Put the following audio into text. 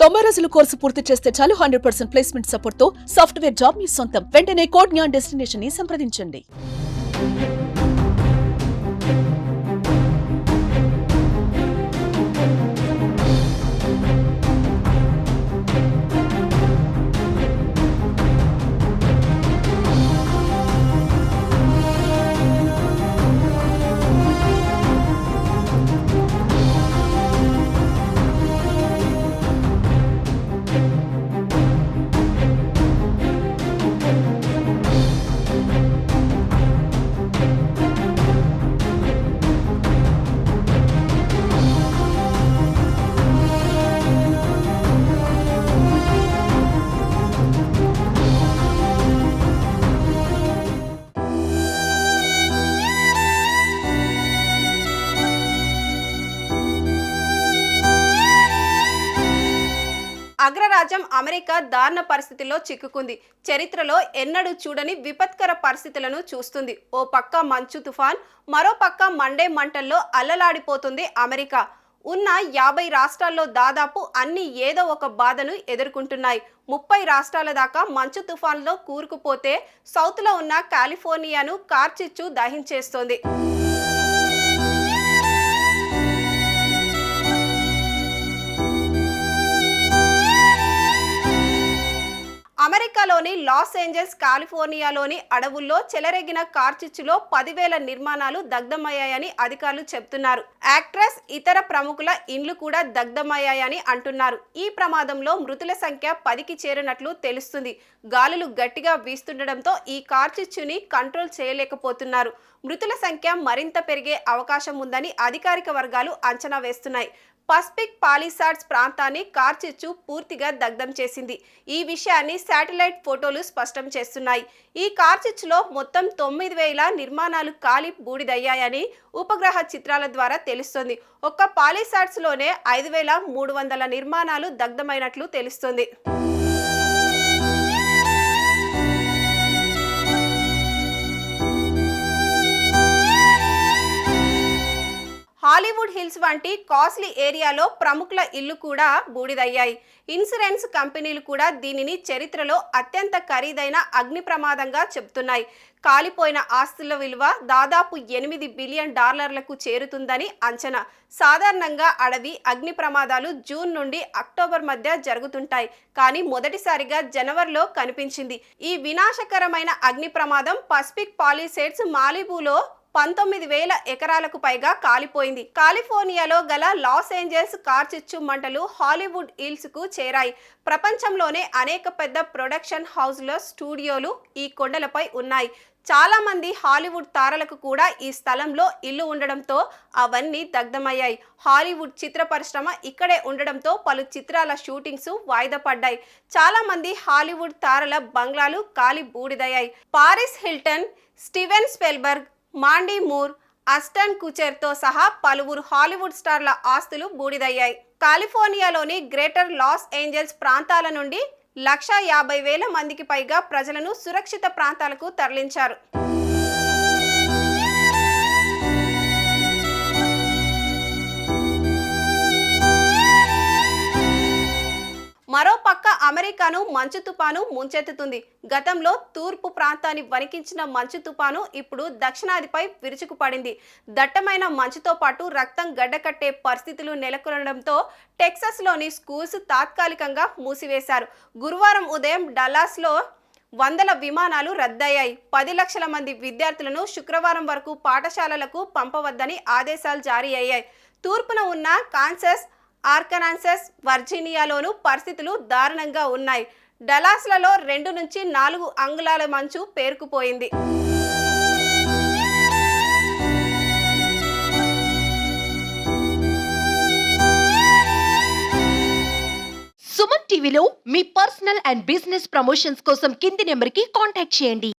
90 రోజుల కోర్సు పూర్తి చేస్తే చాలు 100% ప్లేస్మెంట్ సపోర్ట్ తో సాఫ్ట్వేర్ జాబ్ మీ సొంతం. వెంటనే కోడ్ జ్ఞాన్ డెస్టినేషన్ ని సంప్రదించండి. అగ్రరాజ్యం అమెరికా దారుణ పరిస్థితుల్లో చిక్కుకుంది. చరిత్రలో ఎన్నడూ చూడని విపత్కర పరిస్థితులను చూస్తుంది. ఓ పక్క మంచు తుఫాన్, మరో పక్క మండే మంటల్లో అల్లలాడిపోతుంది అమెరికా. ఉన్న 50 రాష్ట్రాల్లో దాదాపు అన్ని ఏదో ఒక బాధను ఎదుర్కొంటున్నాయి. 30 రాష్ట్రాల దాకా మంచు తుఫాన్లో కూరుకుపోతే సౌత్లో ఉన్న కాలిఫోర్నియాను కార్చిచ్చు దహించేస్తోంది. అమెరికాలోని లాస్ ఏంజల్స్, కాలిఫోర్నియాలోని అడవుల్లో చెలరేగిన కార్చిచ్చులో 10,000 నిర్మాణాలు దగ్ధమయ్యాయని అధికారులు చెబుతున్నారు. యాక్ట్రెస్, ఇతర ప్రముఖుల ఇండ్లు కూడా దగ్ధమయ్యాయని అంటున్నారు. ఈ ప్రమాదంలో మృతుల సంఖ్య 10కి చేరినట్లు తెలుస్తుంది. గాలులు గట్టిగా వీస్తుండటంతో ఈ కార్చిచ్చుని కంట్రోల్ చేయలేకపోతున్నారు. మృతుల సంఖ్య మరింత పెరిగే అవకాశం ఉందని అధికారిక వర్గాలు అంచనా వేస్తున్నాయి. పసిఫిక్ పాలిసాడ్స్ ప్రాంతాన్ని కార్చిచ్చు పూర్తిగా దగ్ధం చేసింది. ఈ విషయాన్ని శాటిలైట్ ఫోటోలు స్పష్టం చేస్తున్నాయి. ఈ కార్చిచ్చులో మొత్తం 9,000 నిర్మాణాలు కాలి బూడిదయ్యాయని ఉపగ్రహ చిత్రాల ద్వారా తెలుస్తోంది. ఒక్క పాలిసాడ్స్ లోనే 5,300 నిర్మాణాలు దగ్ధమైనట్లు తెలుస్తోంది. హాలీవుడ్ హిల్స్ వంటి కాస్ట్లీ ఏరియాలో ప్రముఖుల ఇల్లు కూడా బూడిదయ్యాయి. ఇన్సూరెన్స్ కంపెనీలు కూడా దీనిని చరిత్రలో అత్యంత ఖరీదైన అగ్ని ప్రమాదంగా చెబుతున్నాయి. కాలిపోయిన ఆస్తుల విలువ దాదాపు $8 బిలియన్ చేరుతుందని అంచనా. సాధారణంగా అడవి అగ్ని ప్రమాదాలు జూన్ నుండి అక్టోబర్ మధ్య జరుగుతుంటాయి. కానీ మొదటిసారిగా జనవరిలో కనిపించింది. ఈ వినాశకరమైన అగ్ని ప్రమాదం పసిఫిక్ పాలిసేడ్స్ మాలిబూలో 19,000 ఎకరాలకు పైగా కాలిపోయింది. కాలిఫోర్నియాలో గల లాస్ ఏంజల్స్ కార్చిచ్చు మంటలు హాలీవుడ్ హిల్స్ కు చేరాయి. ప్రపంచంలోనే అనేక పెద్ద ప్రొడక్షన్ హౌస్ల స్టూడియోలు ఈ కొండలపై ఉన్నాయి. చాలా మంది హాలీవుడ్ తారలకు కూడా ఈ స్థలంలో ఇల్లు ఉండడంతో అవన్నీ దగ్ధమయ్యాయి. హాలీవుడ్ చిత్ర పరిశ్రమ ఇక్కడే ఉండడంతో పలు చిత్రాల షూటింగ్స్ వాయిదా పడ్డాయి. చాలా మంది హాలీవుడ్ తారల బంగ్లాలు కాలి బూడిదయ్యాయి. Paris Hilton, Steven Spielberg, Mandy Moore, Ashton కుచెర్తో సహా పలువురు హాలీవుడ్ స్టార్ల ఆస్తులు బూడిదయ్యాయి. కాలిఫోర్నియాలోని గ్రేటర్ లాస్ ఏంజల్స్ ప్రాంతాల నుండి 150,000 మందికి పైగా ప్రజలను సురక్షిత ప్రాంతాలకు తరలించారు. మరోపక్క అమెరికాను మంచు తుపాను ముంచెత్తుతుంది. గతంలో తూర్పు ప్రాంతాన్ని వణికించిన మంచు తుపాను ఇప్పుడు దక్షిణాదిపై విరుచుకుపడింది. దట్టమైన మంచుతో పాటు రక్తం గడ్డకట్టే పరిస్థితులు నెలకొనడంతో టెక్సాస్లోని స్కూల్స్ తాత్కాలికంగా మూసివేశారు. గురువారం ఉదయం డల్లాస్లో 100 విమానాలు రద్దయ్యాయి. 10 లక్షల మంది విద్యార్థులను శుక్రవారం వరకు పాఠశాలలకు పంపవద్దని ఆదేశాలు జారీ అయ్యాయి. తూర్పున ఉన్న కాన్సస్, ఆర్కన్సాస్, వర్జీనియాలోనూ పరిస్థితులు దారుణంగా ఉన్నాయి. డలాస్లలో 2 నుంచి 4 అంగుళాల మంచు పేరుకుపోయింది. సుమన్ టీవీలో మీ పర్సనల్ అండ్ బిజినెస్ ప్రమోషన్స్ కోసం కింది నెంబర్కి కాంటాక్ట్ చేయండి.